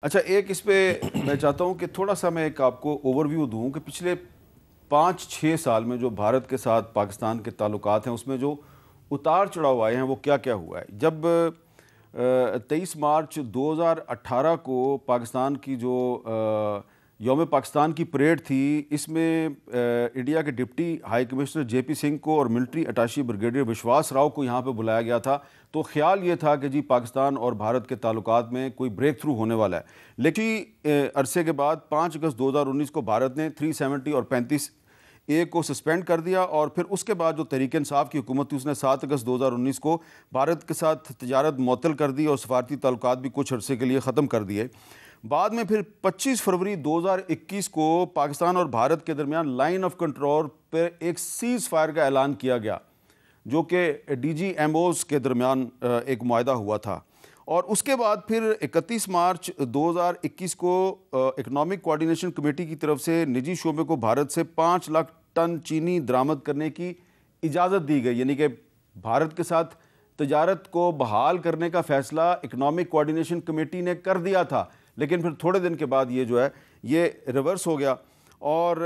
अच्छा, एक इस पे मैं चाहता हूँ कि थोड़ा सा मैं एक आपको ओवरव्यू दूँ कि पिछले 5-6 साल में जो भारत के साथ पाकिस्तान के ताल्लुकात हैं उसमें जो उतार चढ़ाव आए हैं वो क्या क्या हुआ है। जब 23 मार्च 2018 को पाकिस्तान की जो यौम पाकिस्तान की परेड थी, इसमें इंडिया के deputy high commissioner JP Singh को और मिलिट्री अटाशी ब्रिगेडियर विश्वास राव को यहाँ पे बुलाया गया था। तो ख्याल ये था कि जी पाकिस्तान और भारत के ताल्लुकात में कोई ब्रेक थ्रू होने वाला है। लेकिन अरसे के बाद 5 अगस्त 2019 को भारत ने 370 और 35A को सस्पेंड कर दिया और फिर उसके बाद जो तहरीक इंसाफ की हुकूमत थी उसने 7 अगस्त 2019 को भारत के साथ तजारत मुअत्तल कर दी और सफारती ताल्लुकात भी कुछ अरसे के लिए ख़त्म कर दिए। बाद में फिर 25 फरवरी 2021 को पाकिस्तान और भारत के दरमियान लाइन ऑफ कंट्रोल पर एक सीज़ फायर का ऐलान किया गया, जो कि DGMOs के दरमियान एक मुआहदा हुआ था। और उसके बाद फिर 31 मार्च 2021 को इकनॉमिक कोऑर्डिनेशन कमेटी की तरफ से निजी शोबे को भारत से 5 लाख टन चीनी दरामद करने की इजाज़त दी गई। यानी कि भारत के साथ तजारत को बहाल करने का फ़ैसला इकनॉमिक कोऑर्डिनेशन कमेटी ने कर दिया था, लेकिन फिर थोड़े दिन के बाद ये जो है ये रिवर्स हो गया। और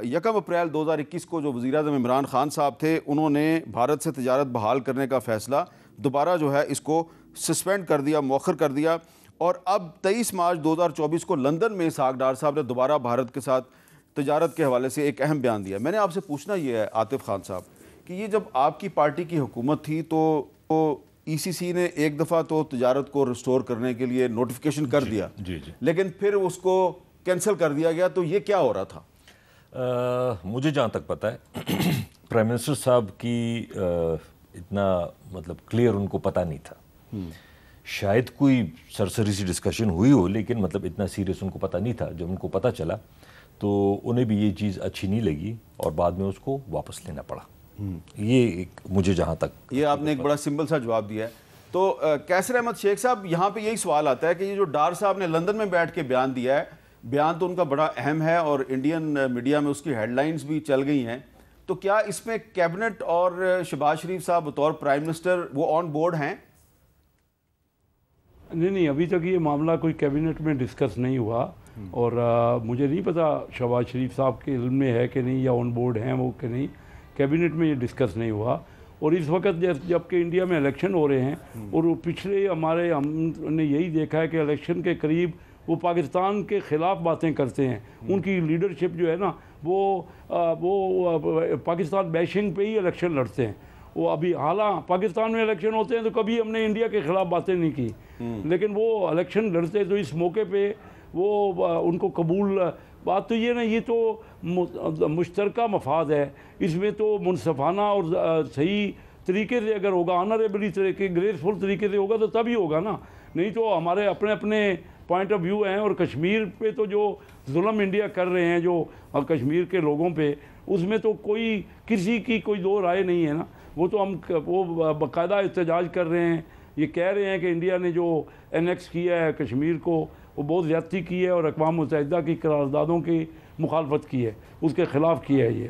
1 अप्रैल 2021 को जो वज़ीर-ए-आज़म इमरान खान साहब थे, उन्होंने भारत से तजारत बहाल करने का फ़ैसला दोबारा जो है इसको सस्पेंड कर दिया, मौखर कर दिया। और अब 23 मार्च 2024 को लंदन में इसहाक डार साहब ने दोबारा भारत के साथ तजारत के हवाले से एक अहम बयान दिया। मैंने आपसे पूछना ये है आतिफ खान साहब कि ये जब आपकी पार्टी की हुकूमत थी तो ECC ने एक दफ़ा तो तजारत को रिस्टोर करने के लिए नोटिफिकेशन कर दिया, लेकिन फिर उसको कैंसिल कर दिया गया। तो ये क्या हो रहा था? मुझे जहाँ तक पता है प्राइम मिनिस्टर साहब की इतना मतलब क्लियर उनको पता नहीं था। शायद कोई सरसरी सी डिस्कशन हुई हो, लेकिन मतलब इतना सीरियस उनको पता नहीं था। जब उनको पता चला तो उन्हें भी ये चीज़ अच्छी नहीं लगी और बाद में उसको वापस लेना पड़ा। ये एक मुझे जहाँ तक ये आपने एक बड़ा सिंपल सा जवाब दिया है। तो कैसर अहमद शेख साहब, यहाँ पे यही सवाल आता है कि ये जो डार साहब ने लंदन में बैठ के बयान दिया है, बयान तो उनका बड़ा अहम है और इंडियन मीडिया में उसकी हेडलाइंस भी चल गई हैं, तो क्या इसमें कैबिनेट और शहबाज शरीफ साहब बतौर प्राइम मिनिस्टर वो ऑन बोर्ड हैं? नहीं, अभी तक ये मामला कोई कैबिनेट में डिस्कस नहीं हुआ और मुझे नहीं पता शहबाज शरीफ साहब के इल्म में है कि नहीं या ऑन बोर्ड हैं वो कि नहीं। कैबिनेट में ये डिस्कस नहीं हुआ। और इस वक्त जबकि इंडिया में इलेक्शन हो रहे हैं और पिछले हमने यही देखा है कि इलेक्शन के करीब वो पाकिस्तान के ख़िलाफ़ बातें करते हैं। उनकी लीडरशिप जो है ना वो पाकिस्तान बैशिंग पे ही इलेक्शन लड़ते हैं। वो अभी हालांकि पाकिस्तान में इलेक्शन होते हैं तो कभी हमने इंडिया के ख़िलाफ़ बातें नहीं की, लेकिन वो इलेक्शन लड़ते तो इस मौके पे वो उनको कबूल बात तो ये ना, ये तो मुश्तरका मफाद है। इसमें तो मुनसफ़ाना और सही तरीके से अगर होगा, ऑनरेबली तरीके ग्रेसफुल तरीके से होगा तो तभी होगा ना। नहीं तो हमारे अपने अपने पॉइंट ऑफ व्यू हैं। और कश्मीर पे तो जो जुल्म इंडिया कर रहे हैं जो कश्मीर के लोगों पे, उसमें तो कोई किसी की कोई दो राय नहीं है ना। वो तो हम वो बाकायदा एहतजाज कर रहे हैं, ये कह रहे हैं कि इंडिया ने जो एनेक्स किया है कश्मीर को वो बहुत ज़्यादती की है और अक़वाम मुत्तहिदा की करारदादों की मुखालफत की है, उसके ख़िलाफ़ की है ये।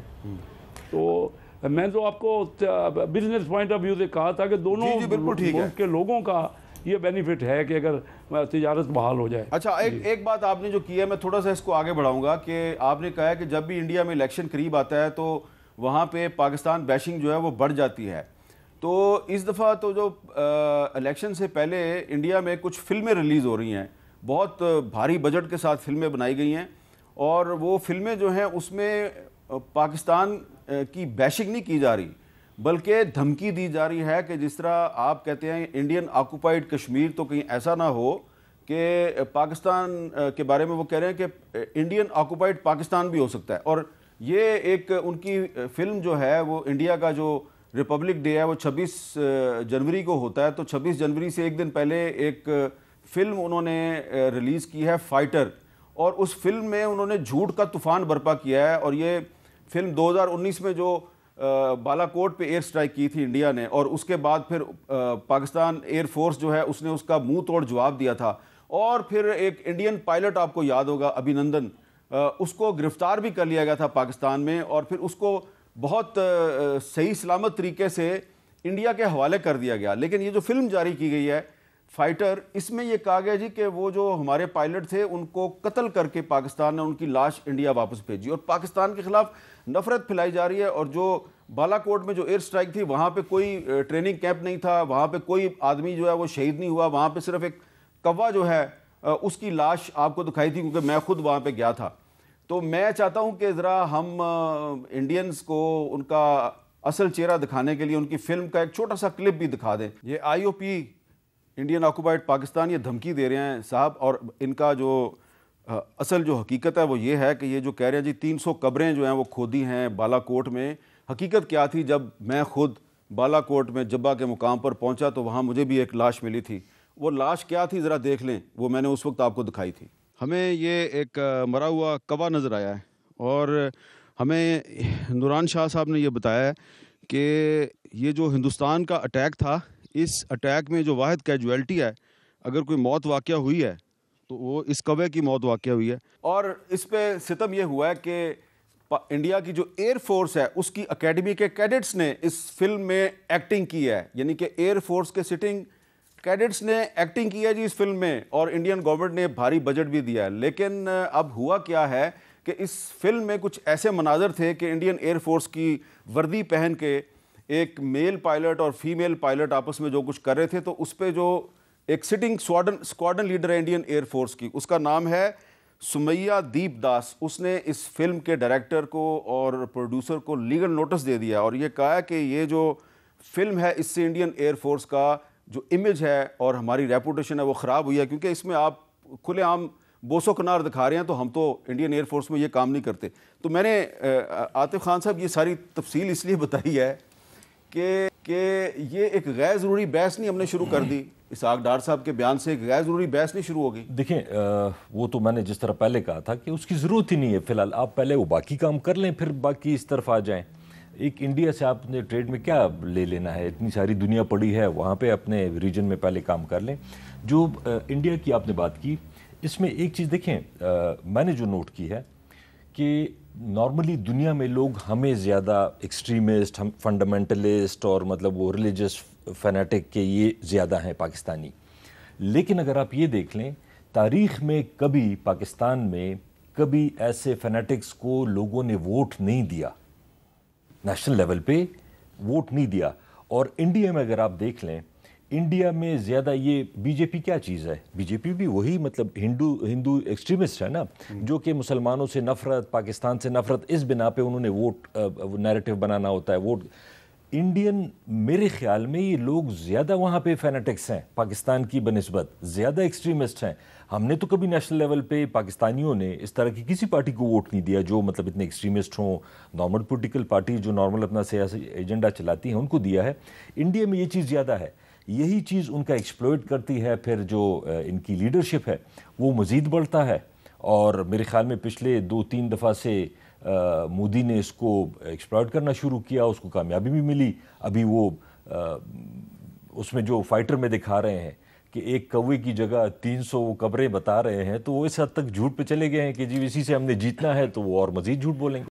तो मैं तो आपको बिजनेस पॉइंट ऑफ व्यू से कहा था कि दोनों मुल्क के लोगों का ये बेनिफिट है कि अगर तिजारत बहाल हो जाए। अच्छा, एक बात आपने जो की है, मैं थोड़ा सा इसको आगे बढ़ाऊंगा कि आपने कहा है कि जब भी इंडिया में इलेक्शन करीब आता है तो वहाँ पे पाकिस्तान बैशिंग जो है वो बढ़ जाती है। तो इस दफ़ा तो जो इलेक्शन से पहले इंडिया में कुछ फिल्में रिलीज़ हो रही हैं, बहुत भारी बजट के साथ फिल्में बनाई गई हैं और वो फिल्में जो हैं उसमें पाकिस्तान की बैशिंग नहीं की जा रही, बल्कि धमकी दी जा रही है कि जिस तरह आप कहते हैं इंडियन ऑक्यूपाइड कश्मीर, तो कहीं ऐसा ना हो कि पाकिस्तान के बारे में वो कह रहे हैं कि इंडियन ऑक्यूपाइड पाकिस्तान भी हो सकता है। और ये एक उनकी फ़िल्म जो है वो इंडिया का जो रिपब्लिक डे है वो 26 जनवरी को होता है, तो 26 जनवरी से एक दिन पहले एक फ़िल्म उन्होंने रिलीज़ की है फाइटर, और उस फिल्म में उन्होंने झूठ का तूफ़ान बर्पा किया है। और ये फिल्म 2019 में जो बालाकोट पे एयर स्ट्राइक की थी इंडिया ने, और उसके बाद फिर पाकिस्तान एयरफोर्स जो है उसने उसका मुंह तोड़ जवाब दिया था। और फिर एक इंडियन पायलट, आपको याद होगा अभिनंदन, उसको गिरफ्तार भी कर लिया गया था पाकिस्तान में और फिर उसको बहुत सही सलामत तरीके से इंडिया के हवाले कर दिया गया। लेकिन ये जो फिल्म जारी की गई है फाइटर, इसमें यह कहा गया जी कि वो जो हमारे पायलट थे उनको कत्ल करके पाकिस्तान ने उनकी लाश इंडिया वापस भेजी, और पाकिस्तान के खिलाफ नफरत फैलाई जा रही है। और जो बालाकोट में जो एयर स्ट्राइक थी, वहाँ पे कोई ट्रेनिंग कैंप नहीं था, वहाँ पे कोई आदमी जो है वो शहीद नहीं हुआ, वहाँ पे सिर्फ एक कौवा जो है उसकी लाश आपको दिखाई थी, क्योंकि मैं खुद वहाँ पे गया था। तो मैं चाहता हूँ कि ज़रा हम इंडियंस को उनका असल चेहरा दिखाने के लिए उनकी फिल्म का एक छोटा सा क्लिप भी दिखा दें। ये IOP इंडियन ऑक्यूपाइड पाकिस्तान ये धमकी दे रहे हैं साहब, और इनका जो असल जो हकीकत है वो ये है कि ये जो कह रहे हैं जी 300 कब्रें जो हैं वो खोदी हैं बालाकोट में। हकीकत क्या थी, जब मैं खुद बालाकोट में जब्बा के मुकाम पर पहुंचा तो वहाँ मुझे भी एक लाश मिली थी। वो लाश क्या थी ज़रा देख लें, वो मैंने उस वक्त आपको दिखाई थी। हमें ये एक मरा हुआ कौवा नज़र आया है, और हमें नूरान शाह साहब ने ये बताया है कि ये जो हिंदुस्तान का अटैक था, इस अटैक में जो वाहिद कैजुअल्टी है, अगर कोई मौत वाक़या हुई है तो वो इस कौवे की मौत वाक़या हुई है। और इस पे सितम ये हुआ है कि इंडिया की जो एयर फोर्स है उसकी एकेडमी के कैडेट्स ने इस फिल्म में एक्टिंग की है, यानी कि एयर फोर्स के सिटिंग कैडेट्स ने एक्टिंग की है जी इस फिल्म में, और इंडियन गवर्नमेंट ने भारी बजट भी दिया है। लेकिन अब हुआ क्या है कि इस फिल्म में कुछ ऐसे मनाजर थे कि इंडियन एयर फोर्स की वर्दी पहन के एक मेल पायलट और फीमेल पायलट आपस में जो कुछ कर रहे थे, तो उस पर जो एक सिटिंग स्क्वाड्रन लीडर है इंडियन एयर फोर्स की, उसका नाम है सुमैया दीप दास, उसने इस फिल्म के डायरेक्टर को और प्रोड्यूसर को लीगल नोटिस दे दिया, और ये कहा है कि ये जो फिल्म है इससे इंडियन एयर फोर्स का जो इमेज है और हमारी रेपुटेशन है वो ख़राब हुई है, क्योंकि इसमें आप खुलेआम बोसो कनार दिखा रहे हैं, तो हम तो इंडियन एयर फोर्स में ये काम नहीं करते। तो मैंने आतिफ खान साहब ये सारी तफसील इसलिए बताई है कि ये एक गैर ज़रूरी बहस नहीं हमने शुरू कर दी, इसहाक डार साहब के बयान से एक गैर ज़रूरी बहस नहीं शुरू होगी। देखें, वो तो मैंने जिस तरह पहले कहा था कि उसकी ज़रूरत ही नहीं है फ़िलहाल, आप पहले वो बाकी काम कर लें फिर बाकी इस तरफ आ जाएं। एक इंडिया से आपने ट्रेड में क्या ले लेना है, इतनी सारी दुनिया पड़ी है, वहाँ पे अपने रीजन में पहले काम कर लें। जो इंडिया की आपने बात की, इसमें एक चीज़ देखें, मैंने जो नोट की है कि नॉर्मली दुनिया में लोग हमें ज़्यादा एक्सट्रीमिस्ट, हम फंडामेंटलिस्ट और मतलब वो रिलीजियस फैनेटिक के ये ज़्यादा हैं पाकिस्तानी। लेकिन अगर आप ये देख लें, तारीख़ में कभी पाकिस्तान में कभी ऐसे फैनेटिक्स को लोगों ने वोट नहीं दिया, नेशनल लेवल पे वोट नहीं दिया। और इंडिया में अगर आप देख लें, इंडिया में ज़्यादा ये बीजेपी क्या चीज़ है, बीजेपी भी वही मतलब हिंदू एक्सट्रीमिस्ट है ना, जो कि मुसलमानों से नफ़रत, पाकिस्तान से नफ़रत, इस बिना पे उन्होंने वोट नैरेटिव बनाना होता है वोट। इंडियन मेरे ख्याल में ये लोग ज़्यादा वहाँ पे फैनेटिक्स हैं, पाकिस्तान की बनिस्बत ज़्यादा एक्सट्रीमिस्ट हैं। हमने तो कभी नेशनल लेवल पे पाकिस्तानियों ने इस तरह की किसी पार्टी को वोट नहीं दिया जो मतलब इतने एक्सट्रीमिस्ट हों। नॉर्मल पॉलिटिकल पार्टी जो नॉर्मल अपना सियासी एजेंडा चलाती हैं उनको दिया है। इंडिया में ये चीज़ ज़्यादा है, यही चीज़ उनका एक्सप्लॉइट करती है, फिर जो इनकी लीडरशिप है वो मज़ीद बढ़ता है। और मेरे ख्याल में पिछले 2-3 दफ़ा से मोदी ने इसको एक्सप्लॉइट करना शुरू किया, उसको कामयाबी भी मिली। अभी वो उसमें जो फाइटर में दिखा रहे हैं कि एक कौवे की जगह 300 कब्रें बता रहे हैं, तो वो इस हद तक झूठ पे चले गए हैं कि जी इसी से हमने जीतना है, तो वो और मज़ीद झूठ बोलेंगे।